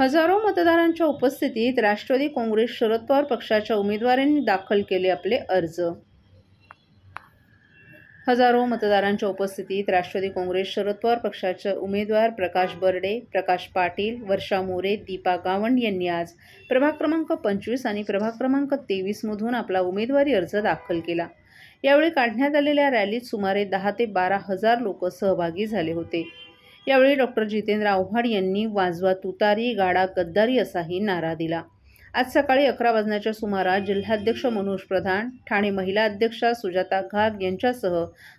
हजारो मतदारांच्या उपस्थितीत राष्ट्रवादी काँग्रेस शरद पवार पक्षाच्या उमेदवारांनी दाखल केले आपले अर्ज. हजारो मतदारांच्या उपस्थितीत राष्ट्रवादी काँग्रेस शरद पवार पक्षाचे उमेदवार प्रकाश बर्डे, प्रकाश पाटील, वर्षा मोरे, दीपा गावंड यांनी आज प्रभाग क्रमांक 25 आणि प्रभाग क्रमांक 23 मधून आपला उमेदवारी अर्ज दाखल केला. यावेळी काढण्यात आलेल्या रॅलीत सुमारे 10 ते 12 हजार लोक सहभागी झाले होते. यावेळी डॉक्टर जितेंद्र आव्हाड यांनी वाजवा तुतारी, गाडा गद्दारी असाही नारा दिला. आज सकाळी 11 वाजण्याच्या सुमारास जिल्हाध्यक्ष मनोज प्रधान, ठाणे महिला अध्यक्षा सुजाता घाग यांच्यासह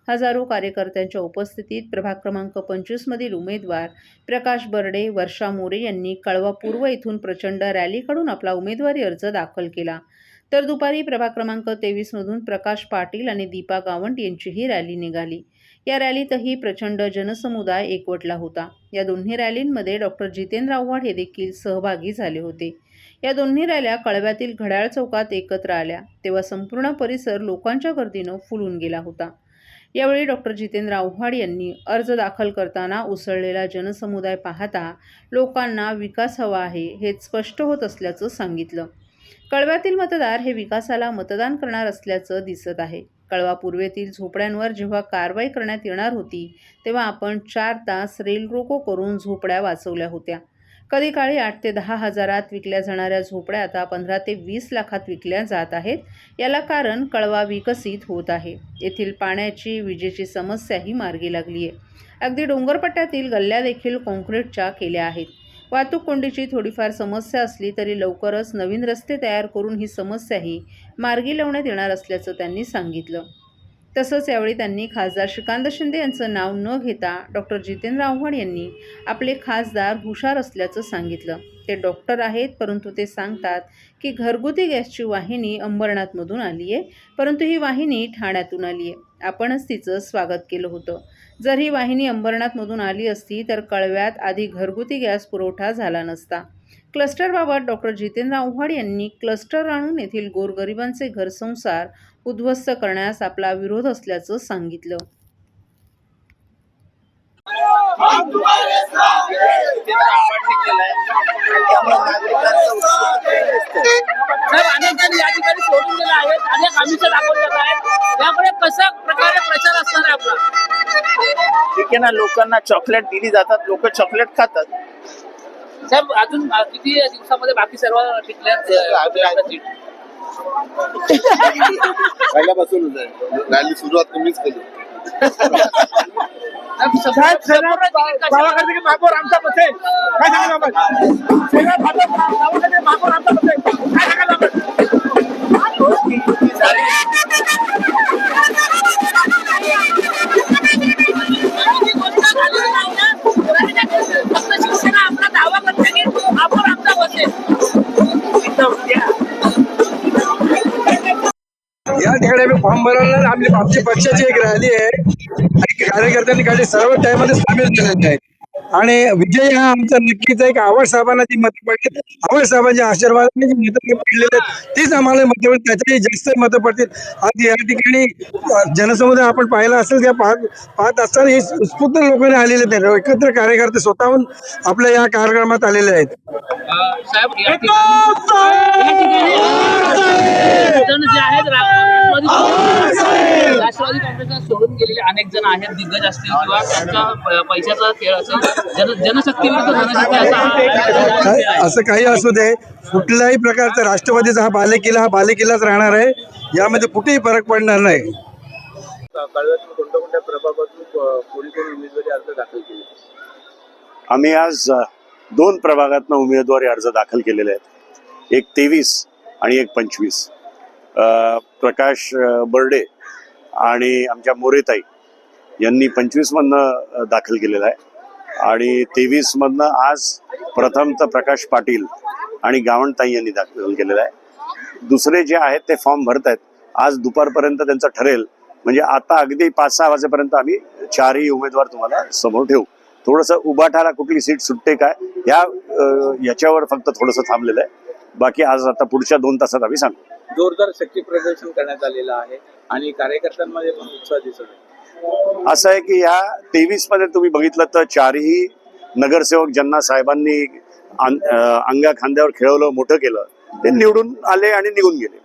हजारो कार्यकर्त्यांच्या उपस्थितीत प्रभाग क्रमांक 25 मधील उमेदवार प्रकाश बर्डे, वर्षा मोरे यांनी कळवा पूर्व येथून प्रचंड रॅली काढून आपला उमेदवारी अर्ज दाखल केला. तर दुपारी प्रभाग क्रमांक 23 मधून प्रकाश पाटील आणि दीपा गावंड यांचीही रॅली निघाली. या रॅलीतही प्रचंड जनसमुदाय एकवटला होता. या दोन्ही रॅलींमध्ये डॉक्टर जितेंद्र आव्हाड हे देखील सहभागी झाले होते. या दोन्ही रॅल्या कळव्यातील घड्याळ चौकात एकत्र आल्या तेव्हा संपूर्ण परिसर लोकांच्या गर्दीनं फुलून गेला होता. यावेळी डॉक्टर जितेंद्र आव्हाड यांनी अर्ज दाखल करताना उसळलेला जनसमुदाय पाहता लोकांना विकास हवा आहे हे स्पष्ट होत असल्याचं सांगितलं. कळव्यातील मतदार हे विकासाला मतदान करणार असल्याचं दिसत आहे. कळवा पूर्वेतील झोपड्यांवर जेव्हा कारवाई करण्यात येणार होती तेव्हा आपण 4 तास रेलरोको करून झोपड्या वाचवल्या होत्या. कधी काळी 8 ते 10 हजारात विकल्या जाणाऱ्या झोपड्या आता 15 ते 20 लाखात विकल्या जात आहेत. याला कारण कळवा विकसित होत आहे. येथील पाण्याची, विजेची समस्याही मार्गी लागली आहे. अगदी डोंगरपट्ट्यातील गल्ल्या देखील कॉन्क्रीटच्या केल्या आहेत. वाहतूक कोंडीची थोडीफार समस्या असली तरी लवकरच नवीन रस्ते तयार करून ही समस्याही मार्गी लावण्यात येणार असल्याचं त्यांनी सांगितलं. तसंच यावेळी त्यांनी खासदार श्रीकांत शिंदे यांचं नाव न घेता डॉक्टर जितेंद्र आव्हाड यांनी आपले खासदार हुशार असल्याचं सांगितलं. ते डॉक्टर आहेत, परंतु ते सांगतात की घरगुती गॅसची वाहिनी अंबरनाथमधून आली आहे, परंतु ही वाहिनी ठाण्यातून आली आहे. आपणच तिचं स्वागत केलं होतं. जर ही वाहिनी अंबरनाथमधून आली असती तर कळव्यात आधी घरगुती गॅस पुरवठा झाला नसता. क्लस्टरबाबत डॉक्टर जितेंद्र आव्हाड यांनी क्लस्टर आणून येथील गोरगरिबांचे घरसंसार उद्ध्वस्त करण्यास आपला विरोध असल्याचं सांगितलं. ठीक आहे ना, लोकांना चॉकलेट दिली जातात, लोक चॉकलेट खातात. साहेब, अजून किती दिवसामध्ये बाकी सर्व पहिल्यापासून रॅली सुरुवात तुम्हीच केली. गावाकडे मागोर आमचा बसेल काय सांगा मागोर आमचा बसेल काय सांगा. या ठिकाणी आम्ही फॉर्म भरायला आमची पक्षाची एक रॅली आहे आणि कार्यकर्त्यांनी काही सर्व त्यामध्ये सामील झालेले आहेत. आणि विजय हा आमचा नक्कीच आहे. आव्हाड साहेबांना जी मतं पडली, आव्हाड साहेबांच्या आशीर्वादाने जी मतं पडलेली आहेत तीच आम्हाला मतं पडतील, त्याच्याही जास्त मतं पडतील. आज या ठिकाणी जनसमुदाय आपण पाहिला असेल त्या पाहत असताना हे उत्स्फूर्त लोकांनी आलेले आहेत. एकत्र कार्यकर्ते स्वतःहून आपल्या या कार्यक्रमात आलेले आहेत. राष्ट्रवादी काँग्रेसला सोडून गेलेले अनेक जण आहेत, दिग्गज असतील किंवा त्यांच्या पैशाचा खेळ असेल, जनशक्ती असं काही असू दे, कुठल्याही प्रकारचा राष्ट्रवादीचा हा बालेकिल्लाच राहणार आहे. यामध्ये कुठेही फरक पडणार नाही. कळव्यातून कोणत्या प्रभागातून कोणी उमेदवारी अर्ज दाखल केले? आम्ही आज 2 प्रभागातून उमेदवारी अर्ज दाखल केलेले आहेत. एक 23 आणि एक 25. प्रकाश बर्डे आणि आमच्या मोरेताई यांनी 25 मधनं दाखल केलेला आहे आणि 23 मधनं आज प्रथमतः प्रकाश पाटील आणि गावंडताई यांनी दाखल केलेला आहे. दुसरे जे आहेत ते फॉर्म भरत आहेत. आज दुपारपर्यंत त्यांचं ठरेल, म्हणजे आता अगदी 5-6 वाजेपर्यंत आम्ही 4ही उमेदवार तुम्हाला समोर ठेवू. थोडंसं उभाटाला कुठली सीट सुटते काय याच्यावर फक्त थोडंसं थांबलेलं आहे. बाकी आज आता पुढच्या 2 तासात आम्ही सांगू. जोरदार शक्ती प्रदर्शन करण्यात आलेलं आहे आणि कार्यकर्त्यांमध्ये पण उत्साह दिसत आहे. असं आहे की या 23 मध्ये तुम्ही बघितलं तर 4ही नगरसेवक ज्यांना साहेबांनी अंगा खांद्यावर खेळवलं, मोठं केलं, ते निवडून आले आणि निघून गेले.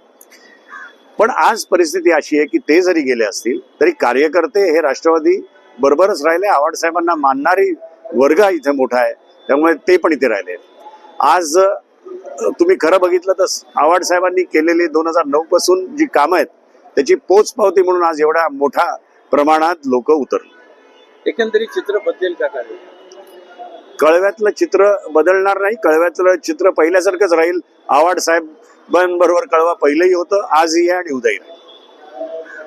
पण आज परिस्थिती अशी आहे की ते जरी गेले असतील तरी कार्यकर्ते हे राष्ट्रवादी बरोबरच राहिले. आव्हाड साहेबांना मानणारी वर्ग इथे मोठा आहे, त्यामुळे ते पण इथे राहिले. आज तुम्ही खरं बघितलं तर आव्हाड साहेबांनी केलेली 2009 पासून जी कामं आहेत त्याची पोचपावती म्हणून आज एवढ्या मोठ्या प्रमाणात लोक उतरले. एकंदरीत चित्र बदलेल का कार्य? कळव्यातलं चित्र बदलणार नाही. कळव्यातलं चित्र पहिल्यासारखंच राहील. आव्हाड साहेबांबरोबर कळवा पहिलंही होतं, आजही आहे आणि उद्याही राहील.